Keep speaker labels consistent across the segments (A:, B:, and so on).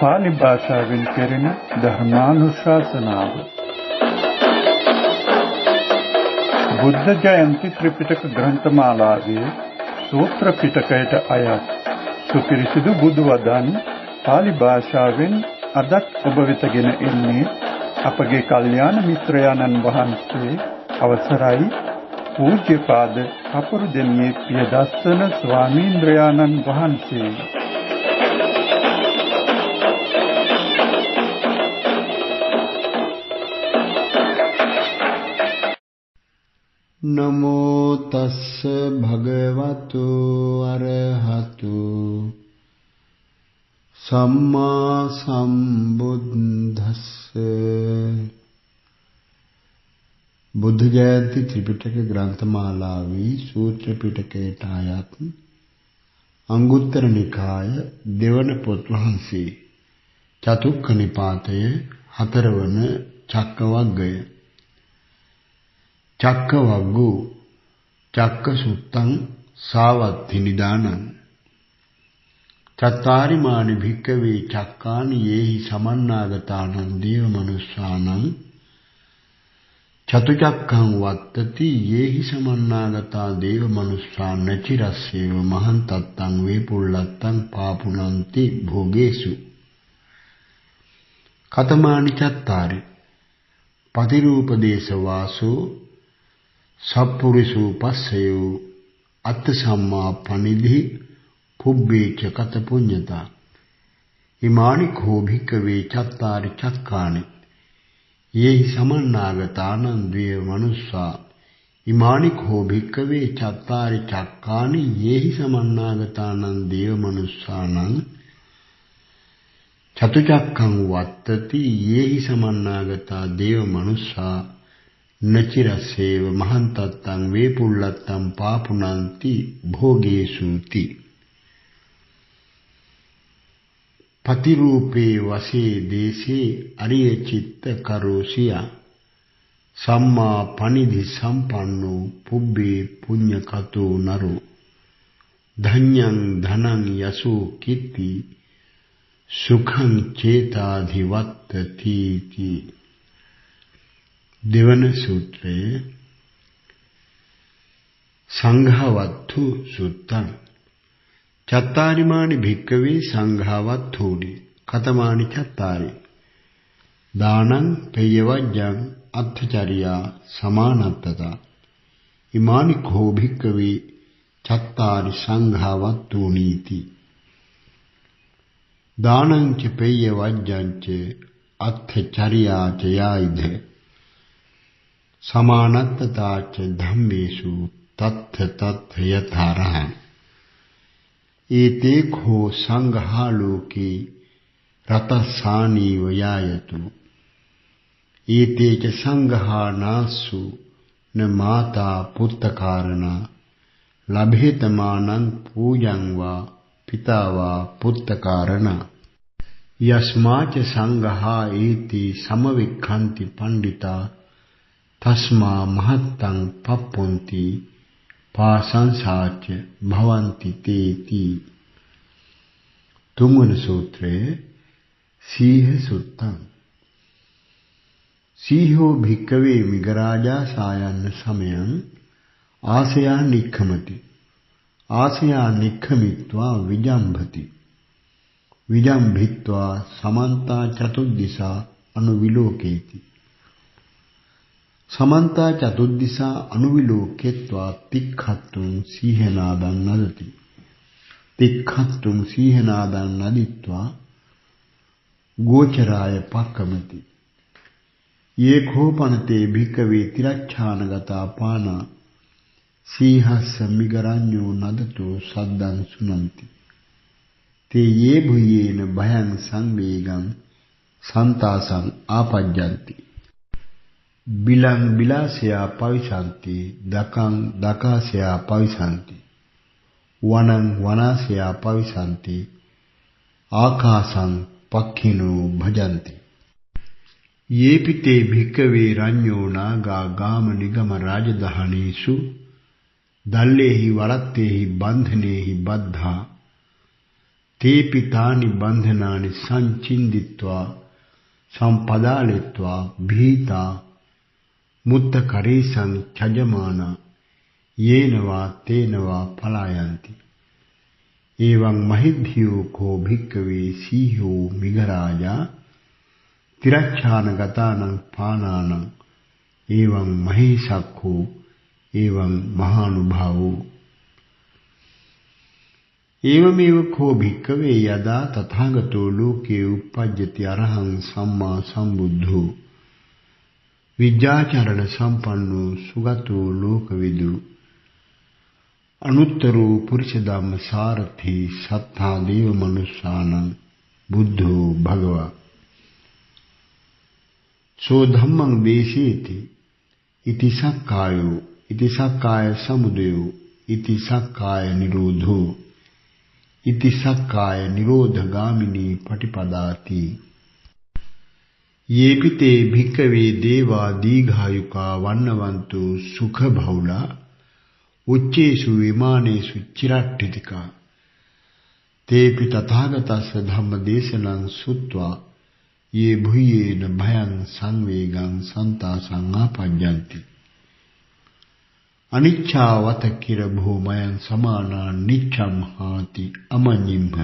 A: පාලි භාෂාවෙන් කෙරෙන ධර්මානුශාසනාව. බුද්ධ ජයන්ති ත්‍රිපිටක ග්‍රන්ථමාලාවේ සූත්‍ර පිටකයට අයත් සුපිරිසිදු බුදු වදන් පාලි භාෂාවෙන් අදත් ඔබ වෙතගෙන එන්නේ අපගේ කල්යාණ මිත්‍රයාණන් වහන්සේ අවසරයි පූජ්‍යපාද කපුරුදෙණියේ පියදස්සන ස්වාමීන්ද්‍රයාණන් වහන්සේ.
B: නමෝ තස්ස භගවතු අරහතු සම්මා සම්බුද්දස්ස. බුද්ධ ජයන්ති ත්‍රිපිටක ග්‍රන්ථමාලාවේ සූත්‍ර පිටකයට අයත් අංගුත්තර නිකාය දෙවන පොත් වහන්සේ චතුක්ක නිපාතය හතරවන චක්කවග්ගය. චක්කවග්ගෝ චක්ක සුත්තං සාවත්ති නිදානං චත්තාරිමානි භික්කවේ චක්කානි යේහි සමන්නාගතානං දේව මනුස්සානං චතුචක්ඛං වත්තති යේහි සමන්නාගතා දේව මනුස්සා නචිරස්සේව මහන්තත්තං වේපුල්ලත්තං පාපුනන්ති භෝගේසු කතමානි චත්තාරි පතිරූපදේශ වාසෝ සප්පුරිසු පස්සයෝ අත්ථ සම්මා පනිධි පුබ්බේච කත පුඤ්ඤතා ඉමානි කෝ භික්කවේ චත්තාරි චක්කානි යේහි සමන්නාගතානං ද්වේ මනුස්සා ඉමානි කෝ භික්කවේ චත්තාරි චක්කානි යේහි සමන්නාගතානං දේව මනුස්සානං චතුචක්ඛං වත්තති යේහි සමන්නාගතා දේව මනුස්සා නචිරස්සේව මහන්තත්තං වේපුල්ලත්තං පාපුනන්ති භෝගේසුති පතිරූපේ වසේ දේශේ අරිය චිත්ත කරෝසියා සම්මා පනිධි සම්පන්නෝ පුබ්බේ පුඤ්ඤකතෝ නරෝ ධඤ්ඤං ධනං යසෝ කිත්ති සුඛං චේතාධිවත්තති. දෙවන සූත්‍රයේ සංඝවත්තු සුත්තං චත්තාරිමානි භික්කවේ සංඝවත්තුනි කතමානි චත්තාරි දානං පේයවජ්ජං අත්ථචරියා සමානත්තතා ඉමානි කෝ භික්කවේ චත්තාරි සංඝවත්තුනීති දානං ච පේයවජ්ජං ච අත්ථචරියා ච යායිධ සමානත්තතා ච ධම්මේසු තත්ථ තත්ථ යථාරහං ඒතේ කෝ සංඝා ලෝකේ රතසානීව යායතු ඒතේ ච සංඝා නාසු න මාතා පුත්තකාරණා ලභේතමානං පූජං වා පිතා වා පුත්තකාරණා යස්මාච සංඝා ඒති සමවික්ඛන්ති පණ්ඩිතා තස්මා මහත්තං පප්පොන්ති පාසංසාච භවಂತಿ තේති. තුන්වන සූත්‍රයේ සීහ සුත්තං සීහෝ භික්කවේ මිගරාජා සායන්න සමයං ආසයා නික්ඛමති ආසයා නික්ඛමිත්වා විජම්භති විජම්භිත්වා සමන්තා චතුද්දිසා අනුවිලෝකේති සමන්තා චතුද්දිසා අනුවිලෝකෙත්වා තික්ඛත්තුං සීහනාදං නදති තික්ඛත්තුං සීහනාදං නදිත්වා ගෝචරාය පක්කමති යේඛෝපනතේ භික්කවේ තිරච්ඡානගතා පානා සීහස්ස මිගරඤ්ඤෝ නදතෝ සද්දං සුනන්ති තේ යේ භුයේන භයං සංවේගං සන්තාසං ආපජ්ජන්ති බිලං බිලාසයා පවිසන්ති දකං දකාසයා පවිසන්ති වනං වනාසයා පවිසන්ති ආකාසං පක්ඛිනෝ භජಂತಿ යේපිතේ භික්කවේ රඤ්ඤෝ නාගා ගාම නිගම රාජදහනීසු දල්ලේහි වරත්තේහි බන්ධනේහි බද්ධා තේපි තානි බන්ධනානි සංචින්දිත්වා සම්පදාලෙත්වා භීතා මුත්ත කරේසං චජමාන යේනවා තේනවා පලායන්ති. එවං මහිද්ධියෝ කෝ භික්කවේ සීහෝ මිගරාජා තිරච්ඡාන ගතානං පානානං එවං මහේසක්ඛෝ එවං මහානුභාවෝ. එවමෙව කෝ භික්කවේ යදා තථාගතෝ ලෝකේ උප්පජ්ජති අරහං සම්මා සම්බුද්ධෝ විජ්ජාචරණ සම්පන්නෝ සුගතෝ ලෝකවිදු අනුත්තරෝ පුරිස ධම්ම සාරථි සත්තා දේව මනුස්සානං බුද්ධෝ භගවා. සෝ ධම්මං දේශේති ඉති සක්කායෝ ඉති සක්කාය සමුදයෝ ඉති සක්කාය නිරෝධෝ ඉති සක්කාය නිරෝධගාමිනී පටිපදාති. යේපිතේ භික්කවේ දේවා දීඝායුකා වන්නවන්තෝ සුඛ බහුලා උච්චේසු විමානේසු චිරට්ඨිතිකා තේපි තථාගතස්ස ධම්ම දේශනං සුත්වා යේ භුයේන භයං සංවේගං සන්තාසං ආපඤ්ඤන්ති. අනිච්ඡාවත කිර භූමයන් සමානා නිච්ඡම් හාති අමඤ්ඤිම්හ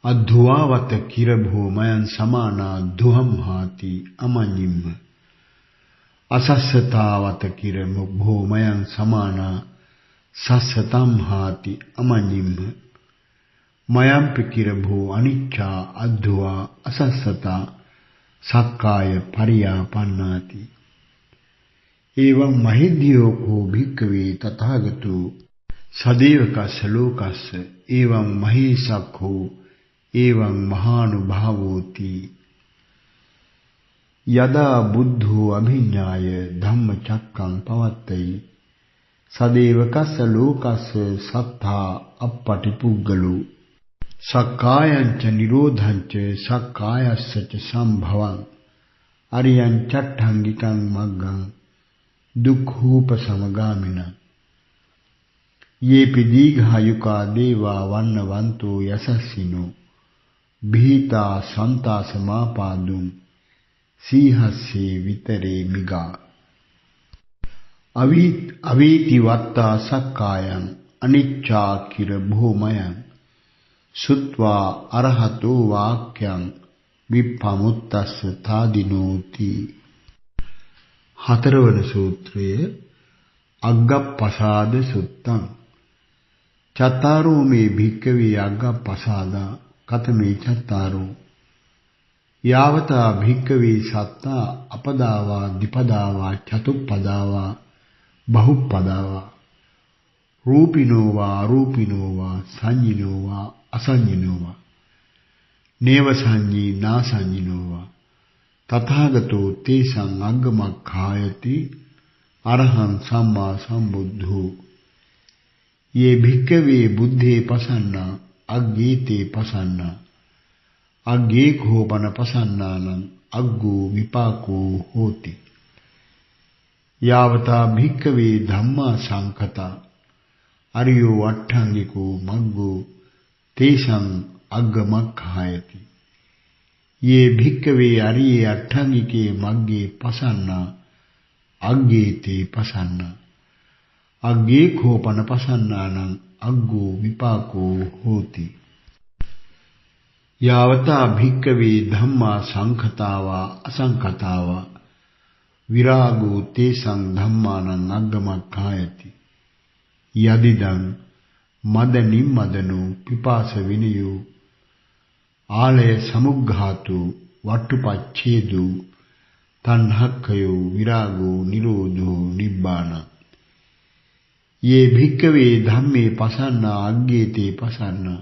B: අද්ධවාවත කිර භූමයන් සමානා දුහම් හාති අමඤ්ඤිම්හ අසස්සතාවත කිර භූමයන් සමානා සස්සතම් හාති අමඤ්ඤිම්හ මයම්පි කිර භූ අනිච්ඡා අද්ධවා අසස්සතා සක්කාය පරියාපන්නාති. එවං මහිද්දියෝ කෝ භික්ඛවේ තථාගතෝ සදේවකස්ස ලෝකස්ස එවං මහේසක්ඛෝ එවං මහානුභාවෝති. යදා බුද්ධෝ අභිඤ්ඤාය ධම්මචක්කං පවත්තයි සදේවකස්ස ලෝකස්ස සත්තා අප්පටිපුග්ගලෝ සක්කායංච නිරෝධංච සක්කායස්සච සම්භවං අරියං චට්ඨංගිකං මග්ගං දුක්ඛූපසමගාමින. යේපි දීඝායුකා දේවා වන්නවන්තෝ යසස්සිනෝ භීතා සන්තාසමාපාදුං සීහස්සේ විතරේ මිගා අවීති වත්තා සක්කායං අනිච්චා කිර භූමයන් සුත්වා අරහතෝ වාක්‍යං විප්පමුත්තස්ස තාදිනෝති. හතරවන සූත්‍රය අග්ගප්පසාද සුත්තං. චත්තාරෝ මේ භික්ඛවේ අග්ගප්පසාදා කතමේ චත්තාරෝ යාවතා භික්ඛවේ සත්තා අපදාවා දිපදාවා චතුප්පදාවා බහුප්පදාවා රූපිනෝවා අරූපිනෝවා සංඤිනෝවා අසංඤිනෝවා නේව සංඤී නාසංඤිනෝවා තථාගතෝ තේසං අග්ගමක්ඛායති අරහං සම්මා සම්බුද්ධෝ. යේ භික්ඛවේ බුද්ධේ පසන්නා අග්ගීතේ පසන්නා අග්ගේ කෝපන පසන්නානං අග්ගෝ විපාකෝ හෝති. යාවතා භික්ඛවේ ධම්මා සංඛතා අරියෝ අට්ඨංගිකෝ මග්ගෝ තේසං අග්ගමක්ඛායති. යේ භික්ඛවේ අරියේ අට්ඨංගිකේ මග්ගේ පසන්නා අග්ගේතේ පසන්නා අග්ගේ කෝපන පසන්නානං අග්ගෝ විපාකෝ හෝති. යාවතා භික්ඛවේ ධම්මා සංඛතාවා අසංඛතාවා විරාගෝ තේසං ධම්මානං අග්ගමක්ඛායති. යදිදං මද නිම්මදනෝ පිපාස විනයෝ ආලය සමුග්ඝාතු වට්ටුපච්ඡේදු තණ්හක්ඛයෝ විරාගෝ නිරෝධෝ නිබ්බාන. යේ භික්ඛවේ ධම්මේ පසන්නා අග්ගේතේ පසන්නා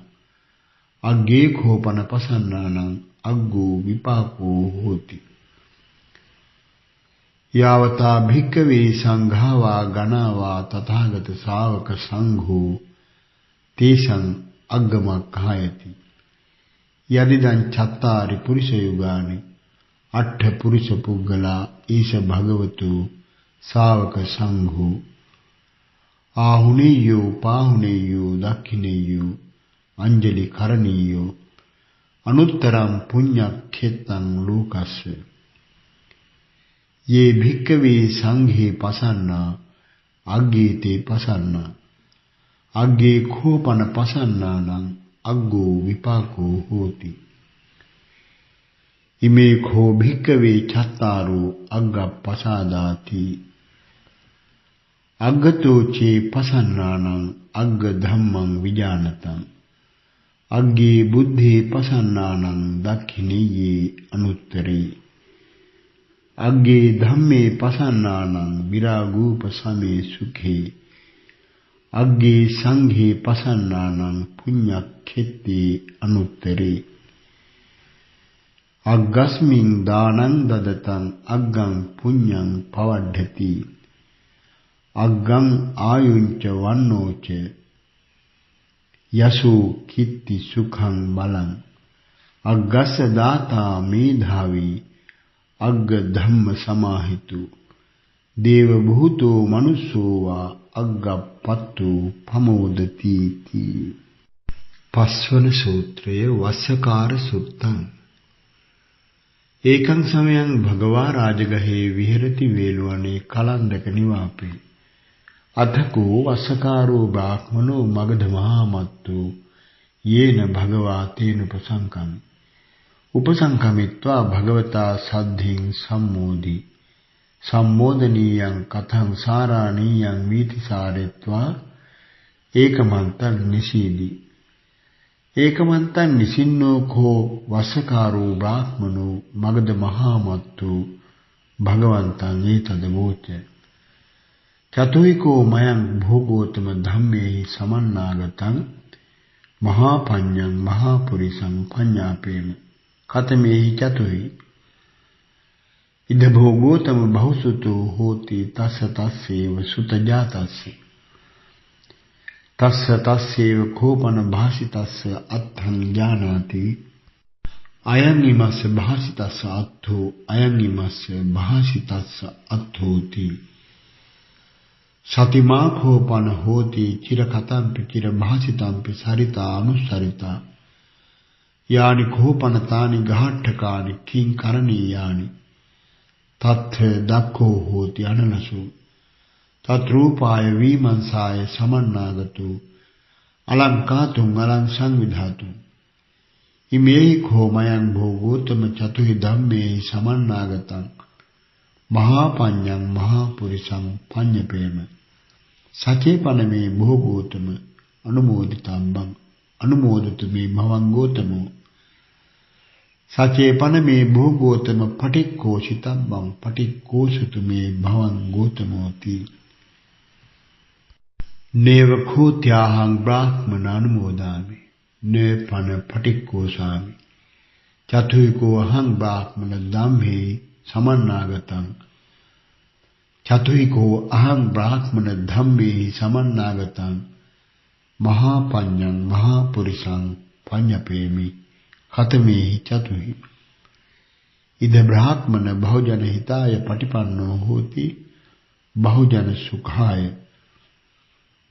B: අග්ගේ කෝපන පසන්නානං අග්ගෝ විපාකෝ හෝති. යාවතා භික්ඛවේ සංඝාවා ගණාවා තථාගත ශාවක සංඝෝ තේසං අග්ගමක්ඛායති. යදිදං චත්තාරි පුරිස යුගානි අට්ඨ පුරිස පුග්ගලා ඊශ භගවතු ශාවක සංඝෝ ආහුනේයෝ පාහුනේයෝ දක්ඛිනේයෝ अंजलि करणीयो अनुत्तरं पुण्यक्षेत्रं लोकस्य ये भिक्खवे संघे पसन्ना अग्गे ते पसन्ना अग्गे खोपन पसन्नानं अग्गो विपाको होति इमे खो भिक्खवे चत्तारो अग्ग पसादाति अग्गतो चे पसन्नानं अग्ग धम्मं विजानतं अग्गे बुद्धि पसन्नानं दक्षिणीये अनुत्तरे अग्गे धम्मे पसन्नानं विरागोपशमे सुखे अग्गे संघे पसन्नानं पुण्यक्षेत्रे अनुत्तरे अग्गस्मिन् दानं ददतं अग्गं पुण्यं पवढति अग्गं आयुञ्च वन्नोच यशो कीर्ति सुखं बलं अग्गस्य दाता मेधावी अग्ग धम्म समाहितो देवभूतो मनुष्यो वा अग्गपत्तो प्रमोदति पस्वन सूत्रय वस्यकार सुत्तं एकं समयं भगवा राजगहे विहरति वेलवने कलंदक निवापे अथको वस्यकारो ब्राह्मणो मगध महामत्तो येन भगवा तेन उपसंकमित्वा भगवता सद्धिं सम्मोदि सम्मोदनीयं कथं साराणीयं वीति सारित्वा एकमन्तं निषीदि एकमन्तं निषिन्नो खो वस्यकारो ब्राह्मणो मगध महामत्तो भगवन्तं एतद्वोच चतुहिको मयं भोगोत्तम धम्मे समन्नागतं महापञ्चं महापुरुषं पञ्जापेम कथमे हि चतुहि इद भोगोत्तम बहुसुतो होति तस्य तस्यैव सुतजातस्य तस्य तस्यैव खोपन भासितस्य अर्थं जानाति अयं इमस्य भासितस्य अर्थो अयं इमस्य भासितस्य अर्थोति सतिमा खोपन होति चिरकथंपि चिरभासितंपि सरिता अनुसरिता यानि खोपनतानि घाट्टकानि किं करणीयानि तत् दक्खो होति अनलसो तद्रूपाय विमंसाय समन्नागतो अलंकातुं अलं संविधातुं इमे खो मयं भोगोत्तम चतुहि धम्मे समन्नागतं महापञ्चं महापुरुषं पञ्जपेम सचेपन में भोगोत्तम अनुमोदितांबं अनुमोदित में भवंगोत्तमो सचेपन में भोगोत्तम पटिकोशितंबं पटिकोशित में भवंगोत्तमोति नेव खोत्याहं ब्राह्मण अनुमोदामि ने पन पटिकोशामि चतुको अहं ब्राह्मण दम्भे समन्नागतं चतुहिको अहं ब्राह्मण धम्मे समन्नागतं महापञ्चं महापुरुषं पञ्जपेमि खतमे हि चतुहि इद ब्राह्मण बहुजन हिताय पटिपन्नो होति बहुजन सुखाय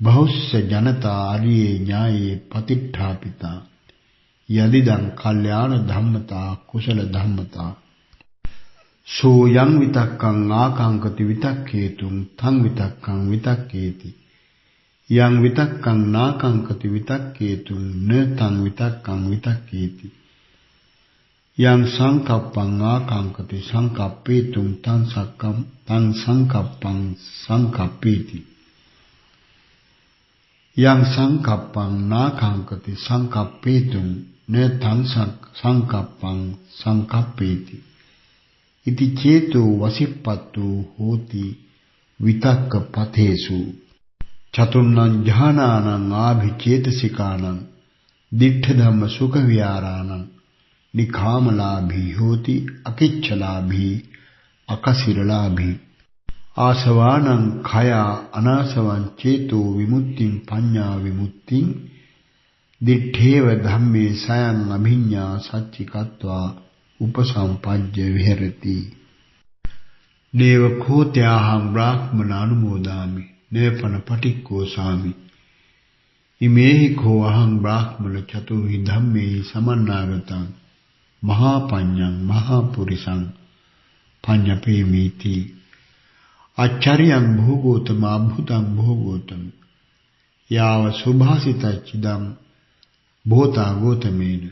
B: बहुस्य जनता आर्ये न्याये प्रतिष्ठापिता यदिदं कल्याण धम्मता कुशल धम्मता सो यं वितक्कं आकांक्षति वितक्केतुं तं वितक्कं वितक्केति यं वितक्कं नाकांक्षति वितक्केतुं न तं वितक्कं वितक्केति यं संकप्पं आकांक्षति संकप्पेतुं तं संकप्पं संकप्पेति यं संकप्पं नाकांक्षति संकप्पेतुं न तं संकप्पं संकप्पेति इति चेतो वसिप्पत्तो होति वितक्क पथेषु चतुर्णं ध्यानानां आभिचेतसिकानां दिठ्ठधम्म सुख विहाराणां निखामलाभि होति अकिच्छलाभि अकसिरलाभि आसवानां खया अनासवां चेतो विमुक्तिं पञ्ञा विमुक्तिं दिठ्ठेव धम्मे स्वयं अभिज्ञा सच्चिकत्वा उपसंपज्य विहरति नेव खोत्याहं ब्राह्मण अनुमोदामि नेपन पटिकोशामि ඉමේහි කෝ අහං බ්‍රාහ්මණ චතුහි ධම්මේ සමන්නාගතං මහා පඤ්ඤං මහා පුරිසං පඤ්ඤපේමීති අච්චරියං භෝගෝතම අභුතං භෝගෝතම යාව සුභාසිතච්චිදං භෝතා ගෝතමේන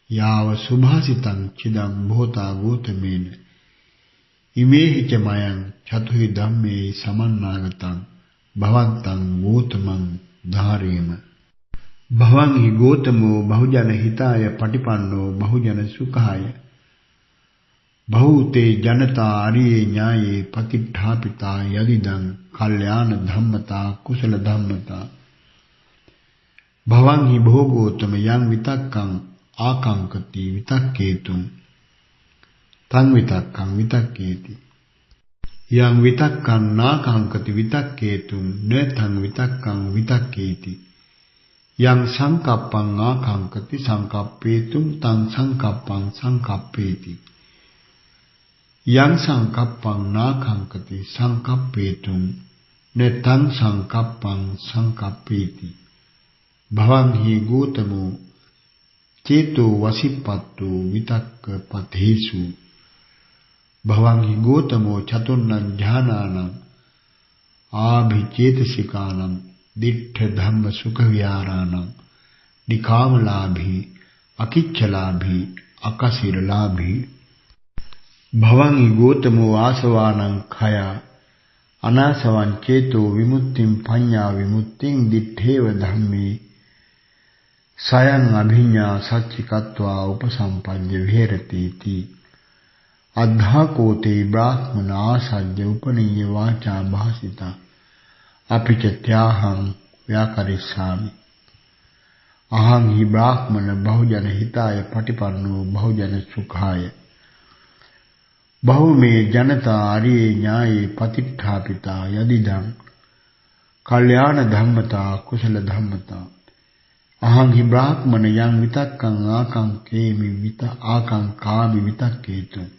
B: යාව සුභාසිතං චිදං භෝතා ගෝතමේන ඉමේහි ච මයං චතුහි ධම්මේ සමන්නාගතං භවන්තං ගෝතමං ධාරේම භවං හි ගෝතමෝ බහුජන හිතාය පටිපන්නෝ බහුජන සුඛාය බහූතේ ජනතා අරියේ ඥායේ පතිඨාපිතා යදිදං කල්යාණ ධම්මතා කුසල ධම්මතා භවං හි භෝගෝතම යං විතක්කං ආකංකති විතක්කේතුං තං විතක්කං විතක්කේති යං විතක්කං නාකංකති විතක්කේතුං නතං විතක්කං විතක්කේති යං සංකප්පං ආකංකති සංකප්පේතුං තං සංකප්පං සංකප්පේති යං සංකප්පං නාකංකති සංකප්පේතුං නතං සංකප්පං සංකප්පේති භවං හි ගෝතමෝ චේතෝ වසිප්පත්තු විතක්ක පතේසු භවං හි ගෝතමෝ චතුර්ණං ඥානානං ආභිචේතසිකානං දිට්ඨ ධම්ම සුඛ විහාරාණං නිකාමලාභී අකිච්ඡලාභී අකසිරලාභී භවං හි ගෝතමෝ ආසවානං khය අනාසවං චේතෝ විමුක්තිං පඤ්ඤා විමුක්තිං දිට්ඨේව ධම්මේ සයං අභිඤ්ඤා සච්චිකत्वा උපසම්පජ්ජ විහෙරති ති අද්ධාකෝතේ බ්‍රාහ්මන ආසජ්ජ උපනීය වාචා භාසිතා අපිච ත්‍යාහං ව්‍යාකරිස්සාමි අහං හි බ්‍රාහ්මන බහුජන හිතාය පටිපන්නෝ බහුජන සුඛාය බහුමේ ජනතා අරියේ ඥායේ පතිඨාපිතා යදිදං කල්යාණ ධම්මතා කුසල ධම්මතා අහං හි බ්‍රාහ්මන යං විතක්කං ආකංකේමි විත ආකංකාමි විතක්කේතු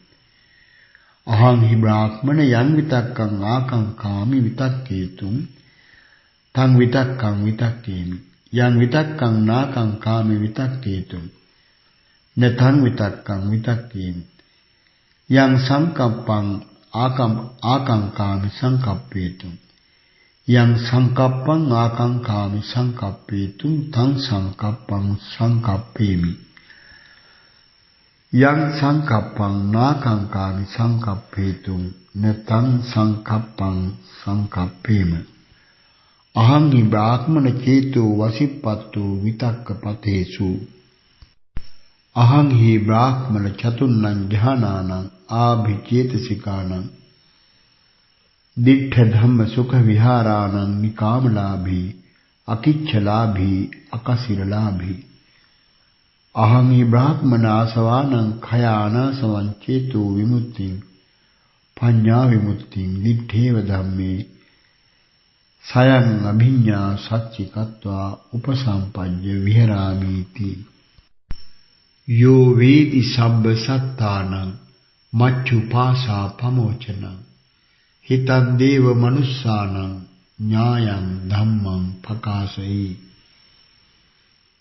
B: අහං හි බ්‍රාහ්මන යං විතක්කං ආකංකාමි විතක්කේතු තං විතක්කං විතක්කේමි යං විතක්කං නාකංකාමි විතක්කේතු නතං විතක්කං විතක්කේමි යං සංකප්පං ආකංකාමි සංකප්පේතු යං සංකප්පං ආකංකාමි සංකප්පේතු තං සංකප්පං සංකප්පේමි යං සංකප්පං නාකංකාමි සංකප්පේතු නතං සංකප්පං සංකප්පේම අහං හි බ්‍රාහ්මන චේතෝ වසිප්පත්තු විතක්කපතේසු අහං හි බ්‍රාහ්මන චතුර්ණං ඥානානං ආභිචේතසිකානං දිට්ඨ ධම්ම සුඛ විහාරාණං නිකාමලාභී අකිච්ඡලාභී අකසිරලාභී අහං හි බ්‍රාහ්මන ආසවානං khය අනාසවං චේතෝ විමුක්තිං පඤ්ඤා විමුක්තිං දිට්ඨේව ධම්මේ සයං අභිඤ්ඤා සච්චිකत्वा උපසම්පජ්ජ විහෙරාමීති යෝ වේදි සබ්බ සත්තානං මච්චුපාසා පමෝචනං හිතං දේව මනුස්සානං ඥායං ධම්මං පකාසයි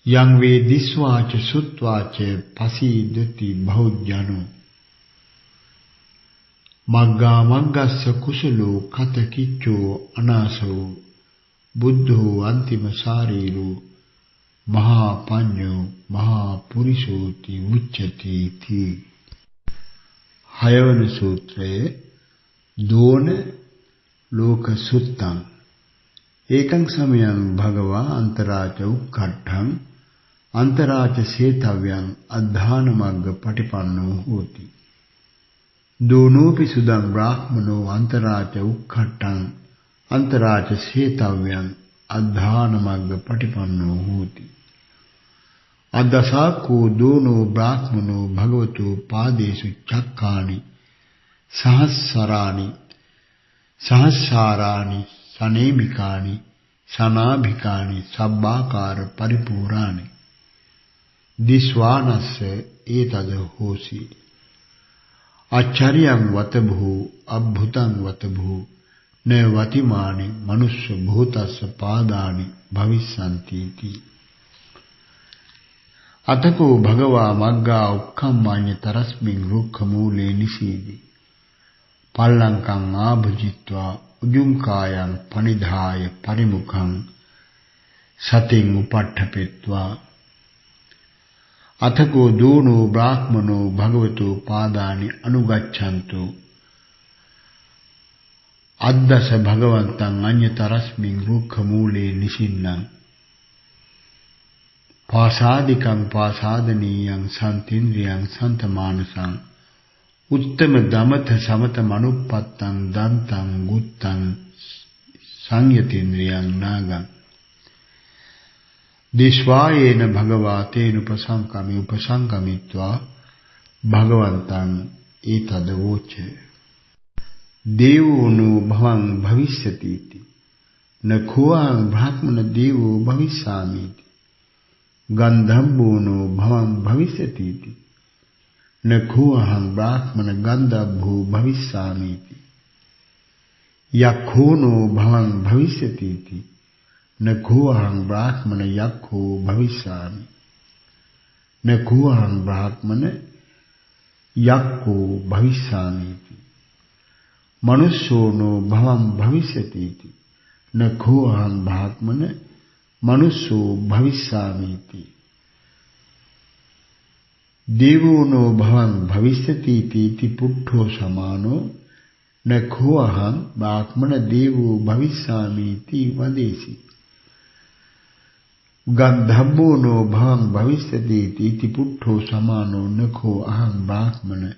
B: යං වේ දිස්වාච සුත්වාච පසීදති බහුජනෝ මග්ගා මග්ගස්ස කුසලෝ කත කිච්චෝ අනාසෝ බුද්ධෝ අන්තිම සාරීරෝ මහා පඤ්ඤෝ මහා පුරිසෝති උච්චති ති හයවන සූත්‍රයේ දෝන ලෝක සුත්තං ඒකං සමයං භගවා අන්තරාච උක්ඛට්ඨං අන්තරාච සේතව්‍යං අද්ධාන මග්ග පටිපන්නෝ හෝති දෝනෝපි සුදං බ්‍රාහ්මනෝ අන්තරාච උක්ඛට්ඨං අන්තරාච සේතව්‍යං අද්ධාන මග්ග පටිපන්නෝ හෝති අද්දසාකෝ දෝනෝ බ්‍රාහ්මනෝ භගවතු පාදේසු චක්ඛානි සහස්සරානි සහස්සාරානි සනේමිකානි සනාභිකානි සබ්බාකාර පරිපූර්ණානි දිස්වානස්ස ඒතද හෝසි අච්චරියං වතභූ අබ්භුතං වතභූ न वतिमानि मनुष्य भूतस्य पादानि भविष्यन्ति। अतको भगवा मग्गा उक्खम्मान्य तरस्मिन् रुक्खमूले निषीदि पल्लङ्कं आभुजित्वा उजुङ्कायं पनिधाय परिमुखं सतिं उपट्ठपित्वा अथको दूनो ब्राह्मणो भगवतो पादानि अनुगच्छन्तु अद्दस भगवन्तं अन्यतरस्मिन् रुक्खमूले निषिन्नं पासादिकं पासादनीयं सन्तीन्द्रियं सन्तमानसं उत्तम दमथ समतमनुपत्तं दन्तं गुत्तं संयतीन्द्रियं नागं दिश्वायेन भगवा तेन उपसंकमित्वा भगवन्तं एतदवोचे। देवो नो भवं भविष्यतीति न खोऽहं ब्राह्मण देवो भविष्यामीति। गन्धर्वो नो भवं भविष्यतीति न खोऽहं ब्राह्मण गन्धर्वो भविष्यामीति। यक्षो नो भवं भविष्यतीति न खोऽहं ब्राह्मण यक्षो भविष्यामि। न खोऽहं ब्राह्मण यक्षो भविष्यामीति। मनुष्यो नो भवं भविष्यतीति न खोऽहं ब्राह्मण मनुष्यो भविष्यामीति। देवो नो भवं भविष्यतीति पुट्ठो समानो न खोऽहं ब्राह्मण देवो भविष्यामीति वदेसि। गन्धर्वो नो भवं भविष्यतीति पुट्ठो समानो न खोऽहं ब्राह्मण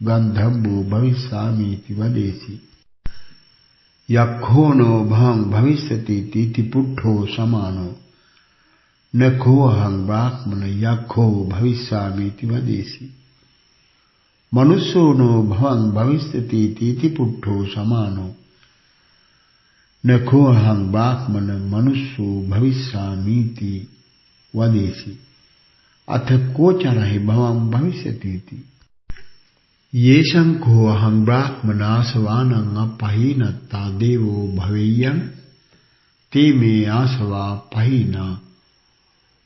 B: गन्धर्वो भविष्यामीति वदेसि। यक्षो नो भवं भविष्यतीति पुट्ठो समानो न खोऽहं ब्राह्मण यक्षो भविष्यामीति वदेसि। मनुष्यो नो भवं भविष्यतीति पुट्ठो समानो न खोऽहं ब्राह्मण मनुष्यो भविष्यामीति वदेसि। अथ कोचरहि भवं भविष्यतीति। येषं खोऽहं ब्राह्मणासवानं अपहीनत्ता देवो भवेयं ते मे आसवा पहीना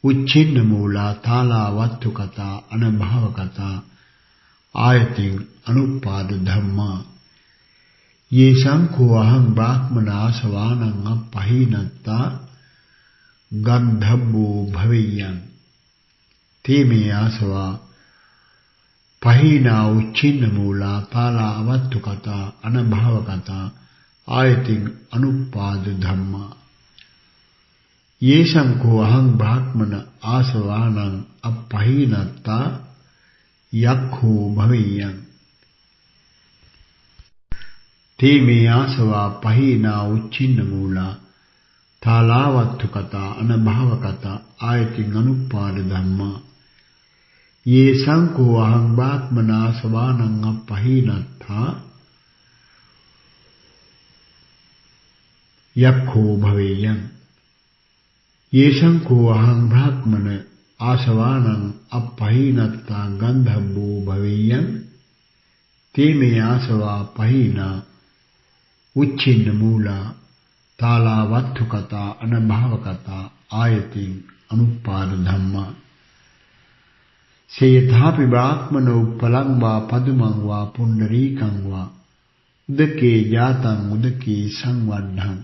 B: उच्छिन्नमूला तालावत्थुकता अनभावकता आयतिं अनुपाद धम्मा। येषं खोऽहं ब्राह्मणासवानं अपहीनत्ता गन्धर्वो भवेयं ते मे आसवा पहीना उच्छिन्नमूला तालावत्थुकता अनभावकता आयतिं अनुपाद धम्मा। येषं खोऽहं ब्राह्मण आसवानं अपहीनत्ता यक्षो भवेयं ते मे आसवा पहीना उच्छिन्नमूला तालावत्थुकता अनभावकता आयतिं अनुपाद धम्मा। येषं खोऽहं ब्राह्मणासवानं अपहीनत्ता यक्षो भवेयं येषं खोऽहं ब्राह्मण आसवानं अपहीनत्ता गन्धर्वो भवेयं ते मे आसवा पहीना उच्छिन्नमूला तालावत्थुकता अनभावकता आयतिं अनुपाद धम्मा। से यथापि ब्राह्मणो फलं वा पद्मं वा पुण्डरीकं वा उदके जातं उदके संवर्धं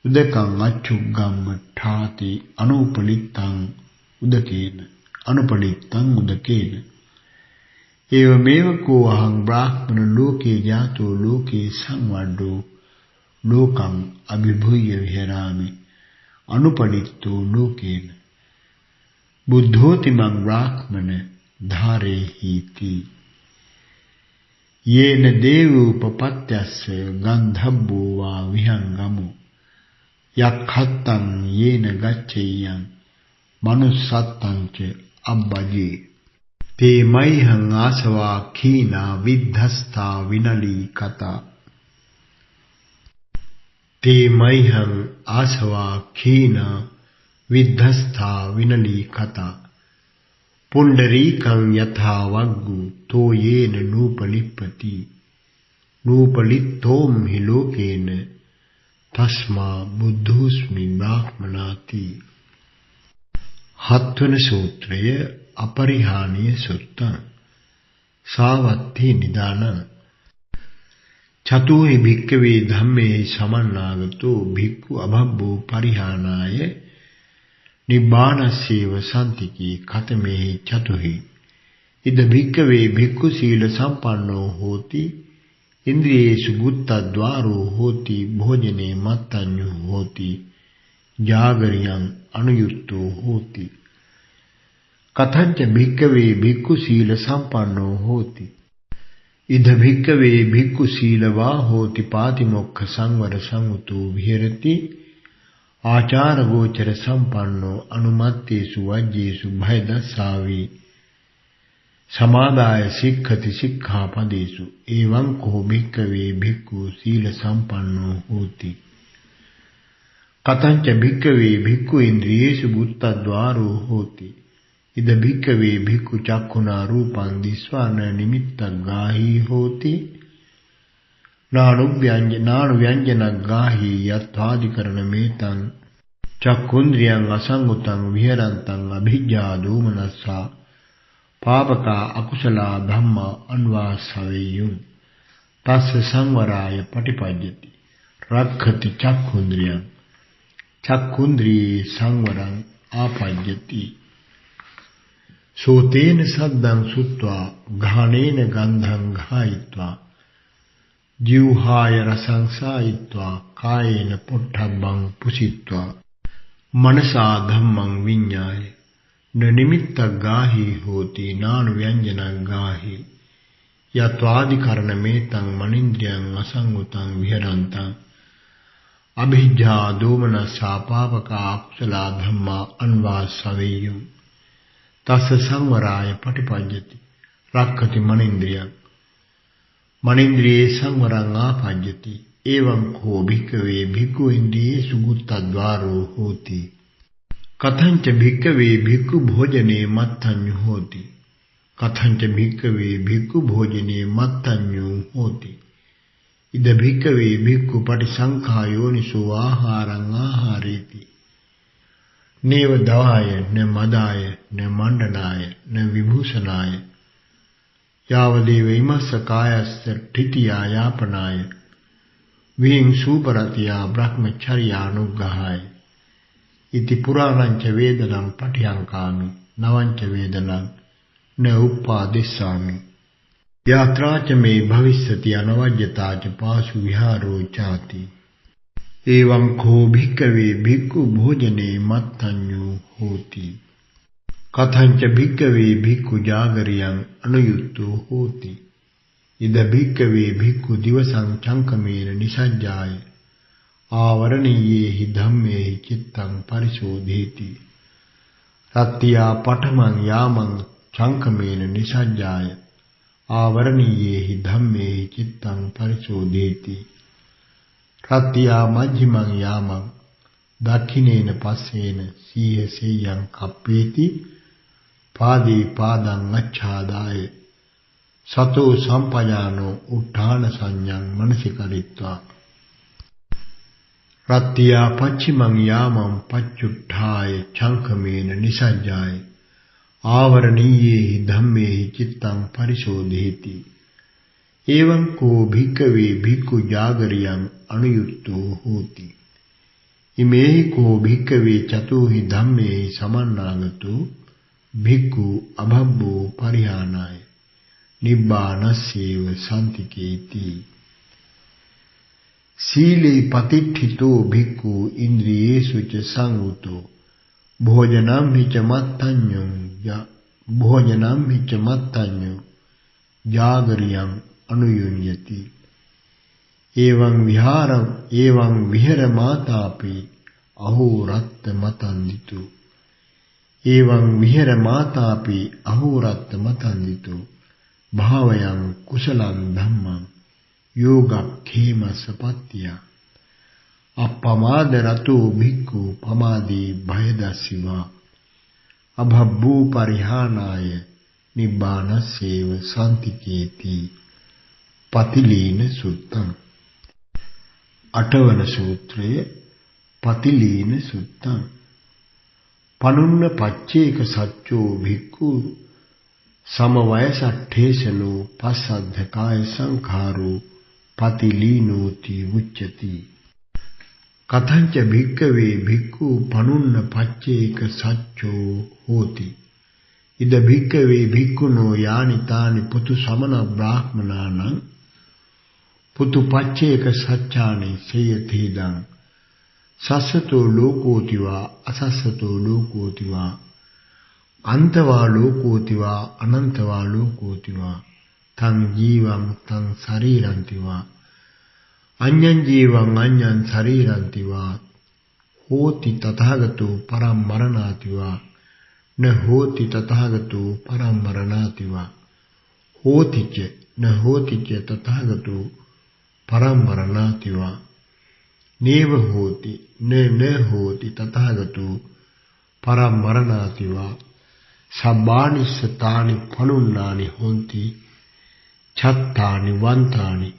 B: उदकं अच्छुगं ठाति अनुपलितं उदकेन। एवमेव कोऽहं ब्राह्मण लोके जातो लोके संवर्धो लोकं अभिभूय विहरामि अनुपलितो लोकेन। बुद्धोतिमं ब्राह्मण धारेहीति। येन देवोपपत्त्यस्य गन्धर्वो वा विहङ्गमो यक्षत्तं येन गच्छेयं मनुष्यत्तं च अब्बजे। ते मह्यं आसवा क्षीणा विद्धस्ता विनलीकता। ते मह्यं आसवा क्षीणा विद्धस्था विनलीकता। पुण्डरीकं यथा वग्गु तो येन नोपलिप्यति නූපලිත්තෝම් හි ලෝකේන තස්මා බුද්ධෝස්මි බ්‍රාහ්මනාති. හත්වන සූත්‍රය අපරිහානීය සුත්ත. සාවත්ති නිදානං. චතුහි භික්ඛවේ ධම්මේ සමන්නාගතෝ භික්ඛු අභබ්බෝ පරිහානාය නිබ්බානස්සේව සම්තිකී කතමේ චතුහි. ඉද භික්ඛවේ භික්ඛු සීල සම්පන්නෝ හෝති ඉන්ද්‍රියේසු බුත්තද්වාරෝ හෝති භෝජනේ මත්තඤ්ඤෝ හෝති ජාගරියං අනුයුක්තෝ හෝති. කතංච භික්ඛවේ භික්ඛු සීල සම්පන්නෝ හෝති ඉද භික්ඛවේ භික්ඛු සීලවා හෝති පාතිමොක්ඛ සංවර සංඋතෝ විහෙරති ආචාර ගෝචර සම්පන්නෝ අනුමත්තේසු වජ්ජේසු භය දස්සාවි සමාදාය සික්ඛති සික්ඛාපදේසු. එවං කෝ භික්ඛවේ භික්ඛු සීල සම්පන්නෝ හෝති. කතංච භික්ඛවේ භික්ඛු ඉන්ද්‍රියේසු බුත්තද්වාරෝ හෝති ඉද භික්ඛවේ භික්ඛු චක්ඛුනා රූපං දිස්වාන නිමිත්තක් ගාහී හෝති නානු ව්‍යංජනක් ගාහී යත්වාදිකරණ මේතං චක්ඛුන්ද්‍රියං අසංගතං විහෙරන්තං අභිජ්ජා දෝමනස්සා පාපකා අකුසලා ධම්මා අන්වාසවෙය්‍යුං තස්ස සංවරාය පටිපජ්ජති රක්ඛති චක්ඛුන්ද්‍රියං චක්ඛුන්ද්‍රියේ සංවරං ආපජ්ජති. සෝතේන සද්දං සුත්වා ඝානේන ගන්ධං ඝායිत्वा ජීවහාය රසං සායිत्वा කායේන පොට්ඨබ්බං පුසිत्वा මනසා ධම්මං විඤ්ඤාය නිමිත්තක් ගාහි හෝති නානු ව්‍යංජනක් ගාහි යත්වාදිකරණ මේතං මනින්ද්‍රියං අසංගතං විහෙරන්තං අභිජ්ජා දෝමනස්සා පාපකා අකුසලා ධම්මා අන්වාසවෙය්‍යුං තස්ස සංවරාය පටිපජ්ජති රක්ඛති මනින්ද්‍රියං මනින්ද්‍රියේ සංවරං ආපජ්ජති. එවං කෝ භික්ඛවේ භික්ඛු ඉන්ද්‍රියේසු බුත්තද්වාරෝ හෝති. කතංච භික්ඛවේ භික්ඛු භෝජනේ මත්තඤ්ඤෝ හෝති. කතංච භික්ඛවේ භික්ඛු භෝජනේ මත්තඤ්ඤෝ හෝති. ඉද භික්ඛවේ භික්ඛු පටිසංඛා යෝනිසෝ ආහාරං ආහාරේති. නේව දවාය න මදාය න මණ්ඩනාය න විභූෂනාය යාවදේව ඉමස්ස කායස්ස ඨිතියා යාපනාය විං සූපරතියා බ්‍රහ්මචර්යානුග්ගහාය. ඉති පුරාණංච වේදනං පටියංකාමි නවංච වේදනං න උප්පාදිස්සාමි. යාත්‍රාච මේ භවිස්සති අනවජ්‍යතාච පාසු විහාරෝ චාති. එවං කෝ භික්ඛවේ භික්ඛු භෝජනේ මත්තඤ්ඤෝ හෝති. කතංච භික්ඛවේ භික්ඛු ජාගරියං අනුයුක්තෝ හෝති. ඉද භික්ඛවේ භික්ඛු දිවසං චංකමේන නිසජ්ජාය ආවරණීයේහි ධම්මේහි චිත්තං පරිශෝධේති. රත්ත්‍යා පඨමං යාමං චංකමේන නිසජ්ජාය ආවරණීයේහි ධම්මේහි චිත්තං පරිශෝධේති. රත්ත්‍යා මජ්ජිමං යාමං දක්ඛිනේන පස්සේන සීයසෙයං කප්පේති පාදී පාදං අච්ඡාදාය සතෝ සම්පජානෝ උත්ථාන සංඥං මනසිකරිත්වා. රත්ත්‍යා පච්චිමං යාමං පච්චුට්ඨාය චංකමේන නිසජ්ජාය ආවරණීයේහි ධම්මේහි චිත්තං පරිශෝධේති. එවං කෝ භික්ඛවේ භික්ඛු ජාගරියං අනුයුක්තෝ හෝති. ඉමේහි කෝ භික්ඛවේ චතුහි ධම්මේහි සමන්නාගතෝ භික්ඛු අභබ්බෝ පරිහානාය නිබ්බානස්සේව සම්තිකේති. සීලේ පතිට්ඨිතෝ භික්ඛු ඉන්ද්‍රියේසු ච සංඋතෝ භෝජනම් හිච මත්තඤ්ඤෝ ජාගරියං අනුයුඤ්ඤති. එවං විහෙර මාතාපි අහෝ රත්ත මතන්දිතු. එවං විහෙර මාතාපි අහෝ රත්ත මතන්දිතු භාවයං කුසලං ධම්මං යෝගක්ඛේමසපත්තිය. අප්පමාද රතෝ භික්ඛු පමාදී භයදස්සිවා අභබ්බූ පරිහානාය නිබ්බානස්සේව සම්තිකේති. පතිලීන සුත්තං. අටවන සූත්‍රය පතිලීන සුත්තං. පනුන්න පච්චේක සච්චෝ භික්ඛු සමවයසට්ඨේසනෝ පස්සද්ධකාය සංඛාරෝ පතිලීනෝති උච්චති. කතංච භික්ඛවේ භික්ඛු පනුන්න පච්චේක සච්චෝ හෝති. ඉද භික්ඛවේ භික්ඛුනෝ යානි තානි පුතු සමන බ්‍රාහ්මනානං පුතු පච්චේක සච්චානි සේයතේදං සස්සතෝ ලෝකෝතිවා අසස්සතෝ ලෝකෝතිවා අන්තවා ලෝකෝතිවා අනන්තවා ලෝකෝතිවා තං ජීවං තං ශරීරන්තිවා අඤ්ඤං ජීවං අඤ්ඤං ශරීරන්තිවා හෝති තථාගතෝ පරම් මරණාතිවා න හෝති තථාගතෝ පරම් මරණාතිවා හෝතිච න හෝතිච තථාගතෝ පරම් මරණාතිවා නේව හෝති න හෝති තථාගතෝ පරම් මරණාතිවා සබ්බානිස්සතානි පනුන්නානි හොಂತಿ චත්තානි වන්තානි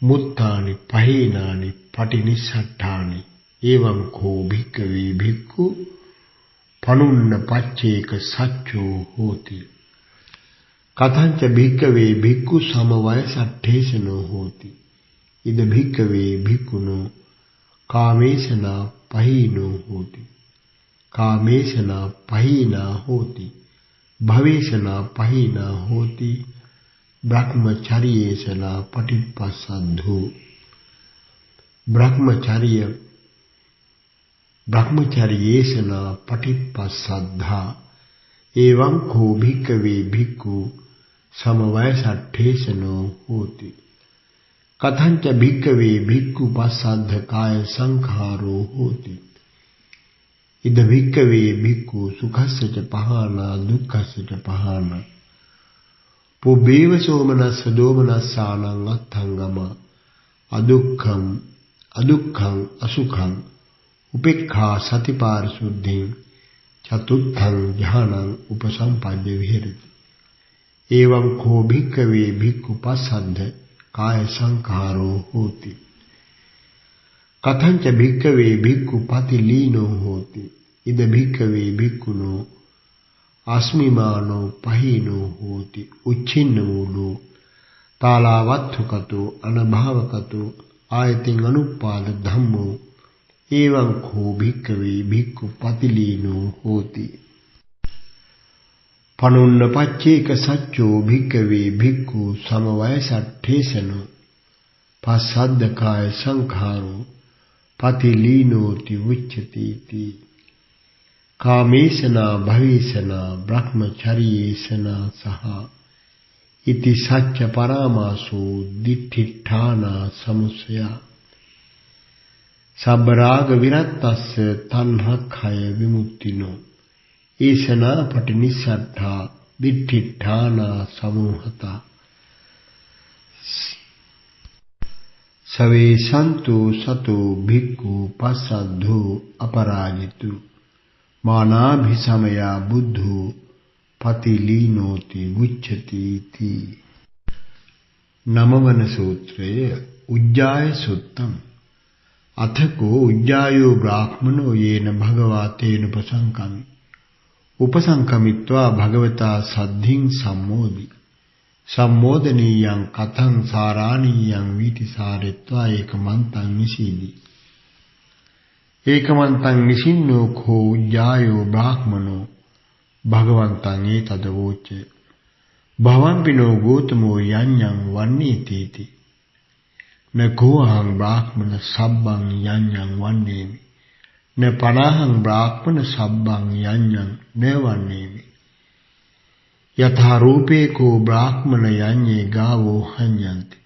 B: මුත්තානි පහේනානි පටිනිස්සට්ඨානි එවං කෝ භික්ඛවේ භික්ඛු පනුන්න පච්චේක සච්චෝ හෝති. කතංච භික්ඛවේ භික්ඛු සමවයසට්ඨේසනෝ හෝති. ඉද භික්ඛවේ භික්ඛුනෝ කාමේසනා පහීනෝ හෝති. කාමේසනා පහීනා හෝති. භවේසනා පහීනා හෝති. බ්‍රහ්මචර්යේසනා පටිපස්සද්ධෝ. ब्रह्मचर्येषना पटिप्पसद्धा एवं को भिक्खवे भिक्खु समवयसट्ठेसनो होति. कथंच भिक्खवे भिक्खु पसद्ध काय संखारो होति. इद भिक्खवे भिक्खु सुखस्य च पहाना दुःखस्य च पहाना पुबेव सोमनस्स दोमनस्सानं अत्थंगम अदुःखं असुखं उपेक्षा सतिपारिशुद्धि चतुर्थं ज्ञानं उपसंपद्य विහෙරති. एवं को भिक्खवे भिक्खु पसद्ध काय संखारो होति. कथंच भिक्खवे भिक्खु पतिलीनो होति. इद भिक्खवे भिक्खुनो अस्मिमानो पहीनो होति. उच्छिन्नमूलो तालावत्थुकतो अनभावकतो आयतिं अनुपाद धम्मो एवं को भिक्खवे भिक्खु पतिलीनो होति. पनुन्न पच्चेक सच्चो भिक्खवे भिक्खु समवयसट्ठेसनो पसद्दकाय संखारो पतिलीनोति उच्यते. कामेशना भवेशना ब्रह्मचर्येशना सहा इति सच्च परामासो दिठिठाना समुसया सबराग विरत्तस्य तन्हक्षय विमुक्तिनो ईशना पटिनिषट्ठा दिठिठाना समूहता सवे संतो सतो भिक्खु पसद्धो अपराजितु मानाभिसमया बुद्धो पतिलीनोति उच्यते इति. नमवन सूत्रे उज्जाय सुत्तम. अथको उज्जायो ब्राह्मणो येन भगवा तेन उपसंकमित्वा भगवता सद्धिं सम्मोदि सम्मोदनीयं कथं साराणीयं वीति सारित्वा एकमन्तं निषीदि. एकमन्तं निषिन्नो को उज्जायो ब्राह्मणो भगवन्तं एतदवोचे भवन्पिनो गौतमो यज्ञं वन्नेतीति. न कोऽहं ब्राह्मण सब्बं यज्ञं वन्नेमि न पराहं ब्राह्मण सब्बं यज्ञं न वन्नेमि. यथा रूपे को ब्राह्मण यज्ञे गावो हन्यन्ति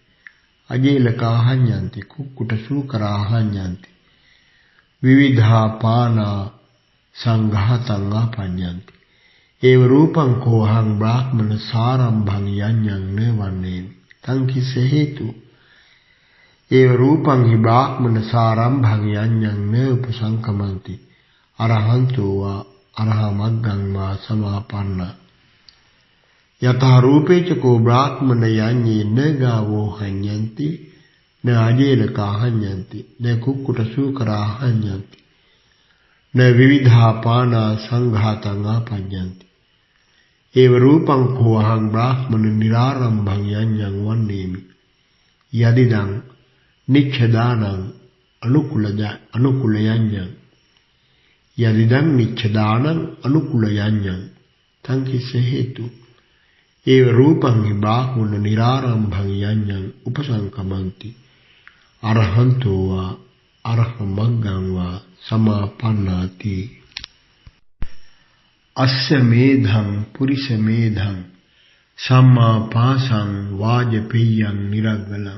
B: अजेलका हन्यन्ति कुक्कुटशूकरा हन्यन्ति विविधा पाना संघातं अपन्यन्ति. एव रूपं कोऽहं ब्राह्मण सारंभं यज्ञं न वन्नेमि. तं किस्य हेतु एव रूपं हि ब्राह्मण सारंभं यज्ञं न उपसंकमन्ति अरहन्तो वा अरहमग्गं वा समापन्ना. යතහ රූපේචකෝ බ්‍රාහ්මණ යඤ්ඤේ න ගාවෝ හඤ්ඤන්ති න අජේලකා හඤ්ඤන්ති න කුක්කුට සූකරා හඤ්ඤන්ති න විවිධා පානා සංඝාතං ආපඤ්ඤන්ති ඒව රූපං කෝ අහං බ්‍රාහ්මණ නිරාරම්භං යඤ්ඤං වන්නේමි යදිදං නිච්ඡදානං අනුකුල යඤ්ඤං යදිදං නිච්ඡදානං අනුකුල යඤ්ඤං තං කිස්ස හේතු ඒව රූපං හි බ්‍රාහ්මණ නිරාරම්භං යඤ්ඤං උපසංකමන්ති අරහන්තෝ වා අරහමග්ගං වා සමාපන්නාති අස්ස මේධං පුරිස මේධං සම්මා පාසං වාජපේයං නිරග්ගලං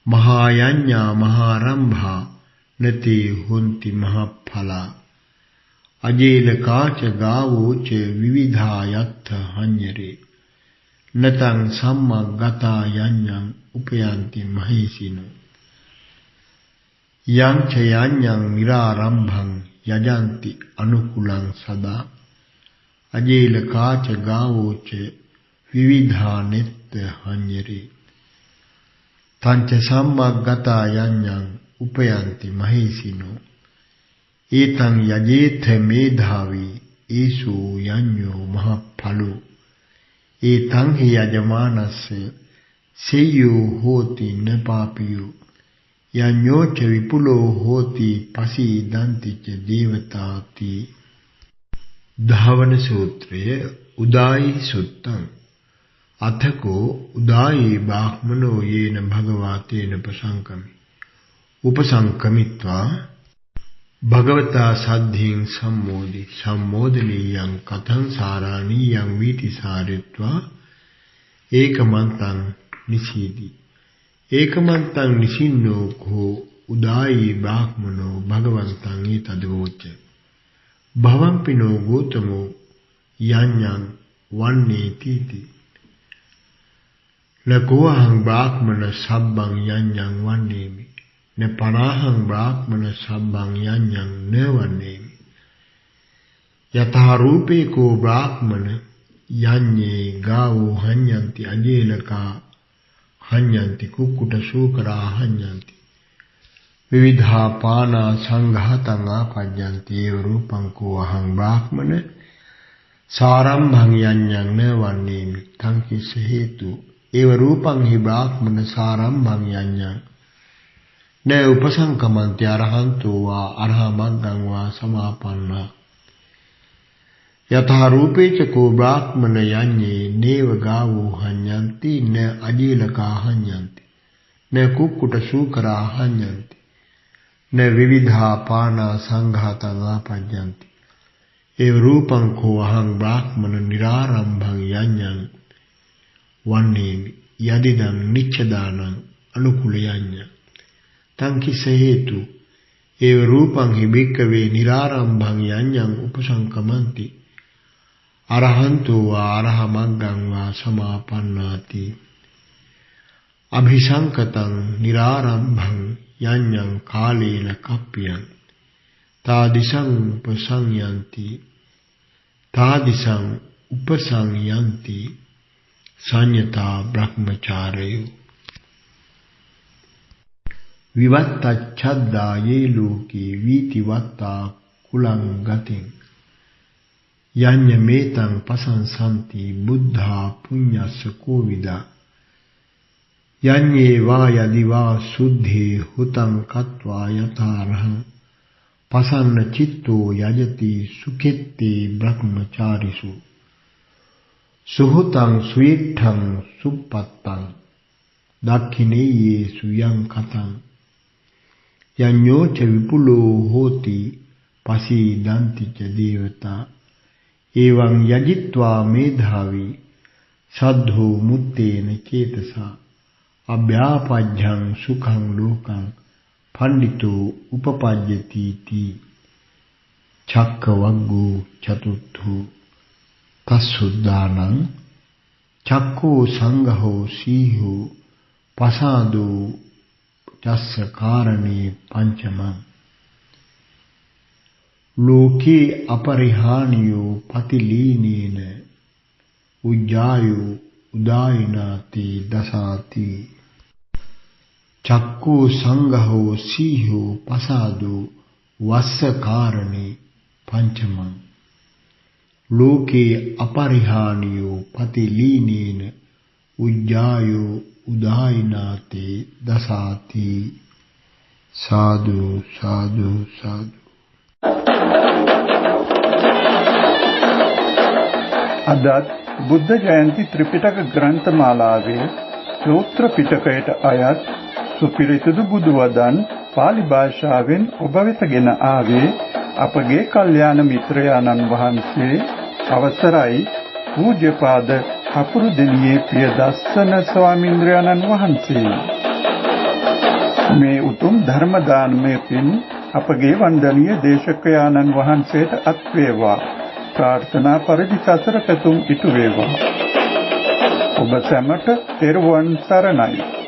B: මහා යඤ්ඤා මහාරම්භා නතේ හොන්ති මහඵලා අජේලකාච ගාවෝච විවිධා යත්ථ හඤ්ඤරේ නතං සම්මග්ගතා යඤ්ඤං උපයන්ති මහේසිනෝ යං ච යඤ්ඤං නිරාරම්භං යජන්ති අනුකුලං සදා අජේලකාච ගාවෝච විවිධා නෙත්ත හඤ්ඤරේ තංච සම්මග්ගතා යඤ්ඤං උපයන්ති මහේසිනෝ ඒතං යජේත මේධාවි ඒසු යඤ්ඤෝ මහඵලෝ ඒතං හි යජමානස්ස සෙය්‍යෝ හෝති නපාපියෝ යඤ්ඤෝ ච විපුලෝ හෝති පසීදන්ති ච දේවතාති ධාවන සූත්‍රය උදායි සුත්තං අතකෝ උදායි බ්‍රාහ්මනෝ යේන භගවාතේන ප්‍රසංකමි උපසංකමිත්වා භගවතා සද්ධින් සම්මෝදනීයං කතං සාරාණීයං වීති සාරිත්වා ඒකමන්තං නිසීදි ඒකමන්තං නිසින්නෝ කෝ උදායි බ්‍රාහ්මනෝ භගවන්තං ඊතදවෝච භවම්පිනෝ ගෝතමෝ යඤ්ඤං වන්නේ තීති ලකෝහං බ්‍රාහ්මන සබ්බං යඤ්ඤං වන්නේමි න පනාහං බ්‍රාහ්මන සබ්බං යඤ්ඤං න වන්නේමි යතහ රූපේ කෝ බ්‍රාහ්මන යඤ්ඤේ ගාවෝ හඤ්ඤන්ති අජේලකා හඤ්ඤන්ති කුක්කුට සූකරා හඤ්ඤන්ති විවිධා පානා සංඝාතං ආපඤ්ඤන්ති ඒව රූපං කෝ අහං බ්‍රාහ්මන සාරම්භං යඤ්ඤං න වන්නේමි තං කිස්ස හේතු ඒව රූපං හි බ්‍රාහ්මන සාරම්භං යඤ්ඤං න උපසංකමන්ති අරහන්තෝ වා අරහමග්ගං වා සමාපන්නා යතහ රූපේච කෝ බ්‍රාහ්මන යඤ්ඤේ නේව ගාවෝ හඤ්ඤන්ති න අජීලකා හඤ්ඤන්ති න කුක්කුට සූකරා හඤ්ඤන්ති න විවිධා පානා සංඝාතං ආපඤ්ඤන්ති ඒව රූපං කෝ අහං බ්‍රාහ්මන නිරාරම්භං යඤ්ඤං වන්නේමි යදිදං නිච්ඡදානං අනුකුල යඤ්ඤං තං කිස හේතු ඒව රූපං හි භික්ඛවේ නිරාරම්භං යඤ්ඤං උපසංකමන්ති අරහන්තෝ වා අරහමග්ගං වා සමාපන්නාති අභිසංකතං නිරාරම්භං යඤ්ඤං කාලේන කප්පියං තාදිසං උපසංයන්ති සංයතා බ්‍රහ්මචාරයෝ විවත්තච්ඡද්දා යේ ලෝකේ වීතිවත්තා කුලං ගතින් යඤ්ඤ මේතං පසංසන්ති බුද්ධා පුඤ්ඤස්ස කෝවිදා යඤ්ඤේ වා යදිවා සුද්ධේ හුතං කତ୍වා යතාරහං පසන්න චිත්තෝ යජති සුඛෙත්තේ බ්‍රහ්මචාරිසු සුහුතං සුයිට්ඨං සුප්පත්තං දක්ඛිනේයේ සුයං කතං යඤ්ඤෝ ච විපුලෝ හෝති පසීදන්ති ච දේවතා එවං යජිත්වා මේධාවි සද්ධෝ මුත්තේන චේතසා අභ්‍යාපජ්ජං සුඛං ලෝකං පණ්ඩිතෝ උපපජ්ජති තී චක්කවග්ගෝ චතුත්ථෝ තස්සුද්ධානං චක්කෝ සංඝෝ සීහෝ පසාදෝ චස්ස කාරණේ පංචමං ලෝකේ අපරිහානියෝ පතිලීනේන උජ්ජායු උදායිනාති දසාති චක්කෝ සංඝෝ සීහෝ පසාදෝ වස්සකාරණේ පංචමං ලෝකේ අපරිහානියෝ පතිලීනේන උජ්ජායෝ උදායිනාති දසාති සාදු සාදු සාදු.
A: අදත් බුද්ධ ජයන්ති ත්‍රිපිටක ග්‍රන්ථමාලාවේ සූත්‍ර පිටකයට අයත් සුපිරිසිදු බුදු වදන් පාලි භාෂාවෙන් ඔබ වෙතගෙන ආවේ අපගේ කල්යාණ මිත්‍රයාණන් වහන්සේ අවසරයි පූජ්‍යපාද කපුරුදෙණියේ ප්‍රියදස්සන ස්වාමීන්ද්‍රයාණන් වහන්සේ. මේ උතුම් ධර්ම දානමය පින් අපගේ වන්දනීය දේශකයාණන් වහන්සේට අත් වේවා. ප්‍රාර්ථනා පරිදි සසර පැතුම් ඉටු වේවා. ඔබ සැමට තෙරුවන් සරණයි.